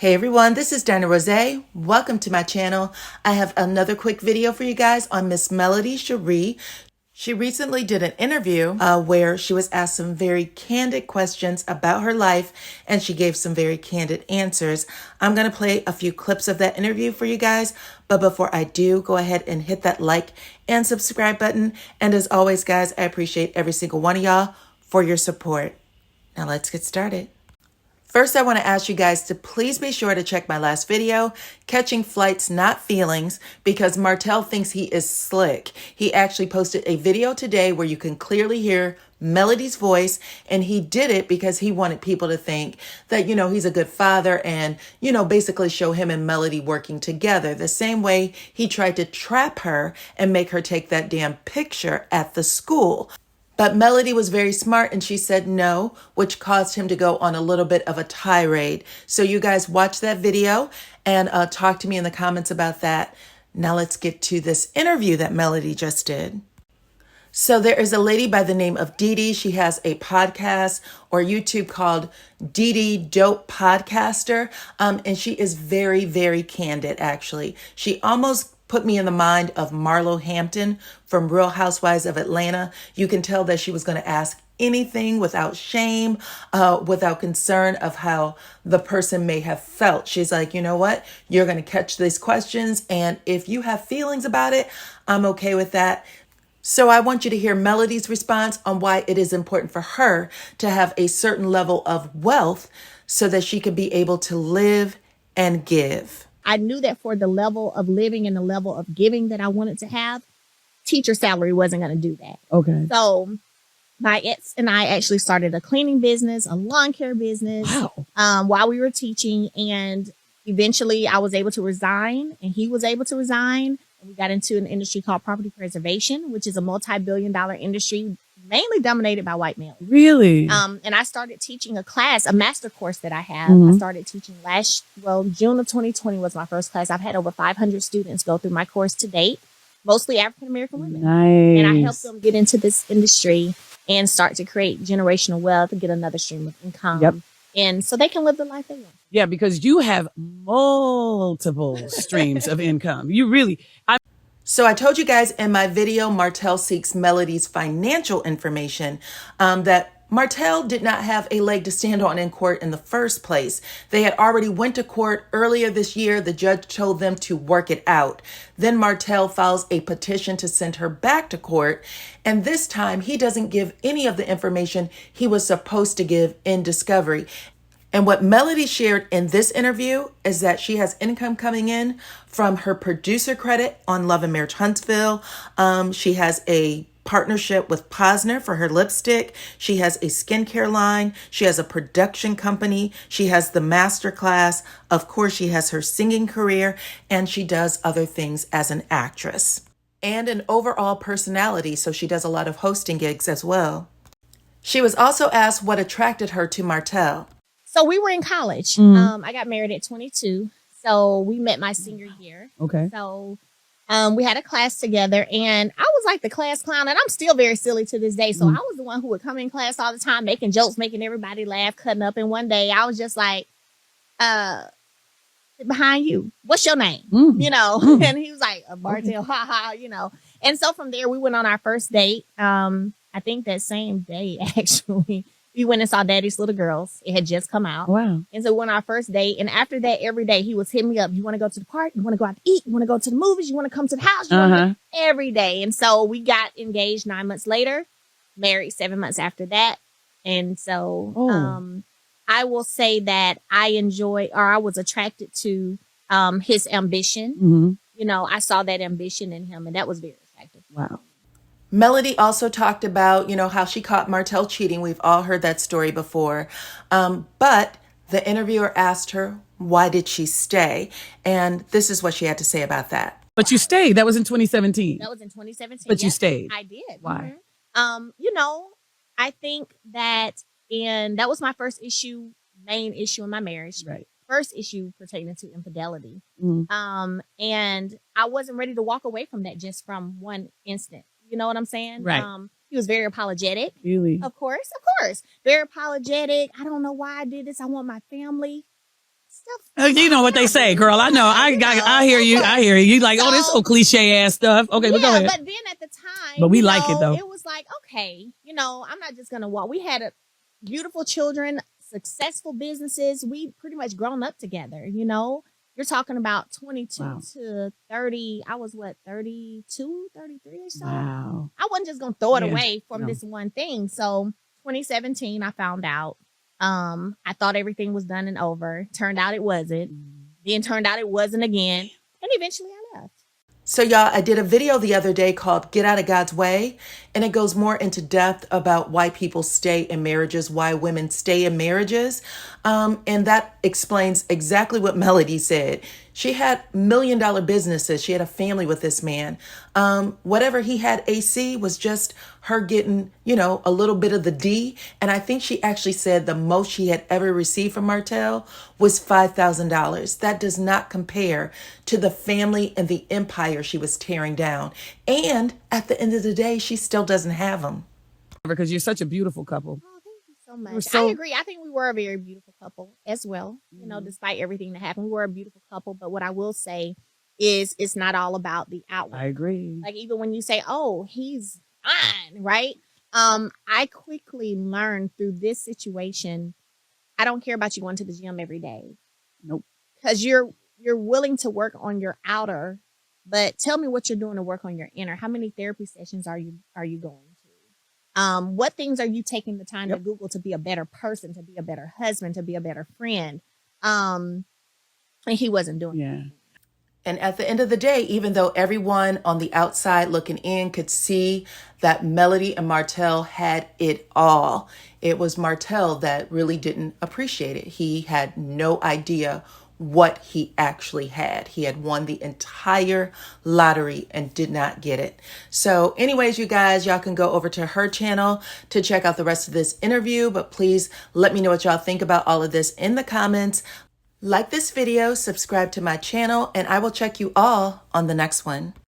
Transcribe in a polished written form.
Hey everyone, this is DyanaRozay. Welcome to my channel. I have another quick video for you guys on Miss Melody Cherie. She recently did an interview where she was asked some very candid questions about her life, and she gave some very candid answers. I'm going to play a few clips of that interview for you guys, but before I do, go ahead and hit that like and subscribe button. And as always, guys, I appreciate every single one of y'all for your support. Now let's get started. First, I want to ask you guys to please be sure to check my last video, Catching Flights, Not Feelings, because Martell thinks he is slick. He actually posted a video today where you can clearly hear Melody's voice, and he did it because he wanted people to think that, he's a good father and, basically show him and Melody working together. The same way he tried to trap her and make her take that damn picture at the school. But Melody was very smart and she said no, which caused him to go on a little bit of a tirade. So you guys watch that video and talk to me in the comments about that. Now let's get to this interview that Melody just did. So there is a lady by the name of Didi. She has a podcast or YouTube called Didi Dope Podcaster. And she is very, very candid, actually. She almost put me in the mind of Marlo Hampton from Real Housewives of Atlanta. You can tell that she was going to ask anything without shame, without concern of how the person may have felt. She's like, you know what? You're going to catch these questions. And if you have feelings about it, I'm okay with that. So I want you to hear Melody's response on why it is important for her to have a certain level of wealth so that she could be able to live and give. I knew that for the level of living and the level of giving that I wanted to have, teacher salary wasn't going to do that. Okay. So my ex and I actually started a cleaning business, a lawn care business, while we were teaching. And eventually I was able to resign and he was able to resign. And we got into an industry called property preservation, which is a multi-billion-dollar industry mainly dominated by white males. Really? And I started teaching a class, a master course that I have. I started teaching June of 2020 was my first class. I've had over 500 students go through my course to date, mostly African-American women. Nice. And I help them get into this industry and start to create generational wealth and get another stream of income. Yep. And so they can live the life they want. Yeah, because you have multiple streams of income. You really... So I told you guys in my video, Martell seeks Melody's financial information, that Martell did not have a leg to stand on in court in the first place. They had already went to court earlier this year. The judge told them to work it out. Then Martell files a petition to send her back to court. And this time he doesn't give any of the information he was supposed to give in discovery. And what Melody shared in this interview is that she has income coming in from her producer credit on Love and Marriage Huntsville. She has a partnership with Posner for her lipstick. She has a skincare line. She has a production company. She has the master class. Of course, she has her singing career, and she does other things as an actress and an overall personality. So she does a lot of hosting gigs as well. She was also asked what attracted her to Martell. So we were in college. I got married at 22. So we met my senior year. Okay. So we had a class together and I was like the class clown, and I'm still very silly to this day. So I was the one who would come in class all the time, making jokes, making everybody laugh, cutting up. And one day I was just like, behind you, what's your name? And he was like, Martell, ha ha, And so from there we went on our first date. I think that same day, actually. We went and saw Daddy's Little Girls. It had just come out. Wow. And so we went on our first date. And after that, every day he was hitting me up. You want to go to the park? You want to go out to eat? You want to go to the movies? You want to come to the house? Every day. And so we got engaged 9 months later, married 7 months after that. And so I will say that I was attracted to his ambition. I saw that ambition in him, and that was very attractive. Wow. Melody also talked about, how she caught Martell cheating. We've all heard that story before. But the interviewer asked her, why did she stay? And this is what she had to say about that. But you stayed. That was in 2017. That was in 2017. But you stayed. I did. Why? I think that that was my first main issue in my marriage. Right. First issue pertaining to infidelity. And I wasn't ready to walk away from that just from one instant. You know what I'm saying? Right. He was very apologetic. Really? Of course. Very apologetic. I don't know why I did this. I want my family stuff. You know what they say, girl. I know. I hear you. I hear you. You like, oh, this so cliche ass stuff. Okay, but go ahead. But then at the time, but we like it though. It was like, okay, I'm not just gonna walk. We had beautiful children, successful businesses. We pretty much grown up together. You're talking about 22 to 30. I was 32, 33 or so. Wow. I wasn't just going to throw it away from this one thing. So 2017, I found out. I thought everything was done and over. Turned out it wasn't. Then turned out it wasn't again. And eventually I left. So y'all, I did a video the other day called Get Out of God's Way, and it goes more into depth about why people stay in marriages, why women stay in marriages. And that explains exactly what Melody said. She had $1 million businesses. She had a family with this man. Whatever he had AC was just her getting, a little bit of the D. And I think she actually said the most she had ever received from Martell was $5,000. That does not compare to the family and the empire she was tearing down. And at the end of the day, she still doesn't have them. Because you're such a beautiful couple. So much. I agree. I think we were a very beautiful couple as well. Despite everything that happened, we were a beautiful couple. But what I will say is it's not all about the outward. I agree. Like even when you say, oh, he's fine, right? I quickly learned through this situation, I don't care about you going to the gym every day. Nope. Because you're willing to work on your outer, but tell me what you're doing to work on your inner. How many therapy sessions are you going? What things are you taking the time to Google to be a better person, to be a better husband, to be a better friend? And he wasn't doing that. And at the end of the day, even though everyone on the outside looking in could see that Melody and Martell had it all, it was Martell that really didn't appreciate it. He had no idea what he actually had. He had won the entire lottery and did not get it. So anyways, you guys, y'all can go over to her channel to check out the rest of this interview, but please let me know what y'all think about all of this in the comments. Like this video, subscribe to my channel, and I will check you all on the next one.